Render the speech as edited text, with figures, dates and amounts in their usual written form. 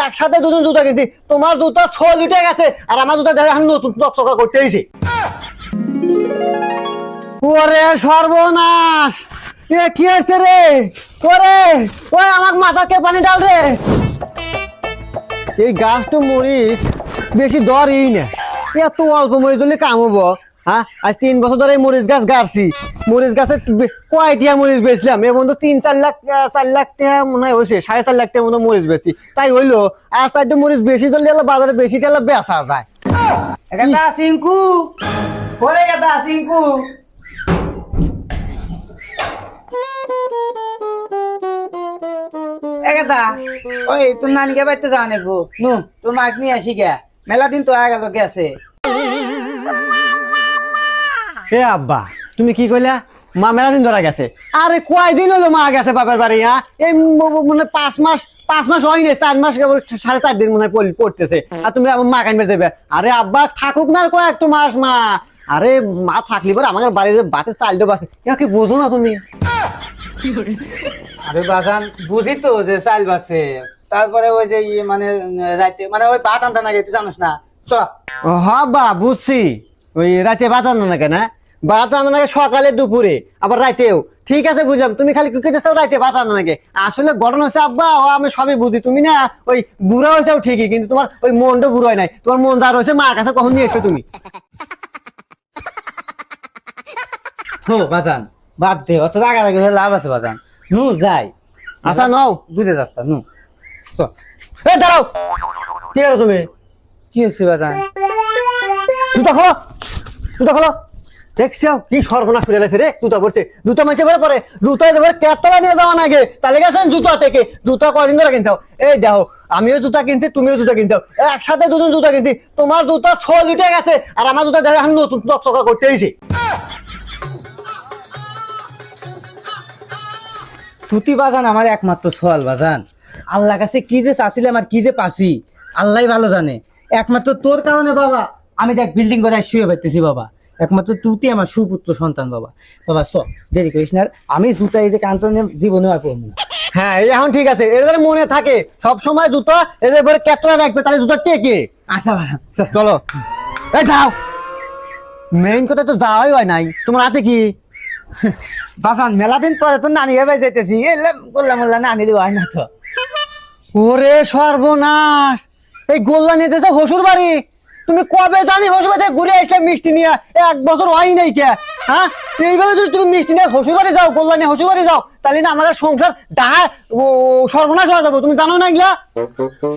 একসাথে দুজন জুতা কিনছি, তোমার জুতা 6 লিটার গেছে আর আমার জুতা দেখে এখন নতুন চকচকা করতে হয়েছে। ওরে সর্বনাশ, এ কি হয়েছে রে? ওরে ওই আমার মাথাকে পানি ডাল রে। এই গাছ তো মরিচ বেশি দরই না, এত অল্প মরিচ ধরলে কাম হবো? হ্যাঁ, আজ 3 বছর ধরে মরিচ গাছ গাড়ছি, মরিচ গাছে কয়টিয়া মরিচ বেচলাম এ বন্ধু 3-4 লাখ 4 লাখ টাকা মনে হয় হয়েছে, 4.5 লাখ টাকার মতো মরিচ বেচছি। তাই হইলো আর 4টা মরিচ বেশি চললে বাজারে বেশি টাকা বেচা যায়। একাদা সিংকু করে একাদা সিংকু একাদা ওই তোর নানিকে বাইতে যাওয়া নেবো নু তোর মাক নিয়ে আসি গে, মেলা দিন তো আগে গেল গেছে। এ আব্বা তুমি কি কইলা? মা মেলা দিন ধরা গেছে? আরে কয়দিন হলো মা গেছে বাপের বাড়ি? হ্যাঁ, এই মানে 5 মাস হয়নি, 4 মাস কেবল 4.5 দিন মনে হয় পড়তেছে, আর তুমি আমার মা কানবে দেবে? আরে আব্বা থাকুক না কয়েকটা মাস মা। আরে মা থাকলি পরে আমার বাড়ির বাতে চালটা বাসে, কি বোঝো না তুমি? আরে বাজান বুঝি তো যে চাল বাসে, তারপরে ওই যে মানে রাইতে মানে ওই ভাত আনতে না গে, তুই জানিস না? চ হ্যাঁ বা বুঝছি, ওই রাতে ভাত রান্না না কেন? ভাত রান্না নাকি সকালে দুপুরে আবার রাতেও? ঠিক আছে বুঝলাম, তুমি খালি কুকিতে চাও রাতে ভাত রান্না নাকি। আসলে ঘটনা হচ্ছে আব্বা, ও আমি সবই বুঝি, তুমি না ওই বুড়া হয়েছেও ঠিকই, কিন্তু তোমার ওই মনটা বুড়ো হয় নাই, তোমার মন যা রয়েছে মার কাছে কখন নিয়ে এসছো তুমি? হো বাজান বাদ দে, অত রাগারাগি হলে লাভ আছে বাজান, নু যাই। আচ্ছা নাও দুধে রাস্তা নু চ। এ দাঁড়াও, কি করো তুমি? কি হচ্ছে বাজান? জুতা খোলো, জুতা খোলো। দেখছো কি সর্বনাশ করে গেছে রে? জুতা পড়ছে, জুতা মাইছে পরে পরে জুতা এবার কেতলা নিয়ে যাওয়া নাগে, তাহলে গেছেন জুতা টেকে। জুতা কয়দিন ধরে কিনতে এই দেখো, আমিও জুতা কিনছি তুমিও জুতা কিনতে, একসাথে দুজন জুতা কিনছি, তোমার জুতা 6 লিটার গেছে আর আমার জুতা দেখে এখন নতুন চকচকা করতে হয়েছে। তুতি বাজান আমার একমাত্র সওয়াল বাজান, আল্লাহ কাছে কি যে চাচ্ছিলাম আর কি যে পাছি আল্লাহ ভালো জানে। একমাত্র তোর কারণে বাবা আমি দেখ বিল্ডিং করে শুয়ে পাইতেছি বাবা, একমাত্র তুতি আমার সুপুত্র সন্তান বাবা। বাবা চ দেরি করিস না, আমি জুতা এই যে কান্তন জীবনে আর পড়বো না। হ্যাঁ এই এখন ঠিক আছে, এর ধরে মনে থাকে সব সময় জুতা এদের পরে কেতলা রাখবে, তাহলে জুতা টেকে। আচ্ছা বাজান চলো এই যাও। মেইন কথা তো যাওয়াই হয় নাই, তোমার হাতে কি? বাজান মেলা দিন পরে তো নানি ভাই যাইতেছি, এলে বললাম বললাম নানি হয় না তো। ওরে সর্বনাশ, এই গোল্লা নিতে যাও হসুর বাড়ি? তুমি কবে জানি হসুর বাড়ি ঘুরে আসলে মিষ্টি নিয়ে? 1 বছর হয় নাই কে? হ্যাঁ, এইভাবে যদি তুমি মিষ্টি নিয়ে হসুর বাড়ি যাও, গোল্লা নিয়ে হসুর বাড়ি যাও, তাহলে না আমাদের সংসার ডাহা সর্বনাশ হয়ে যাবো, তুমি জানো না এগুলা?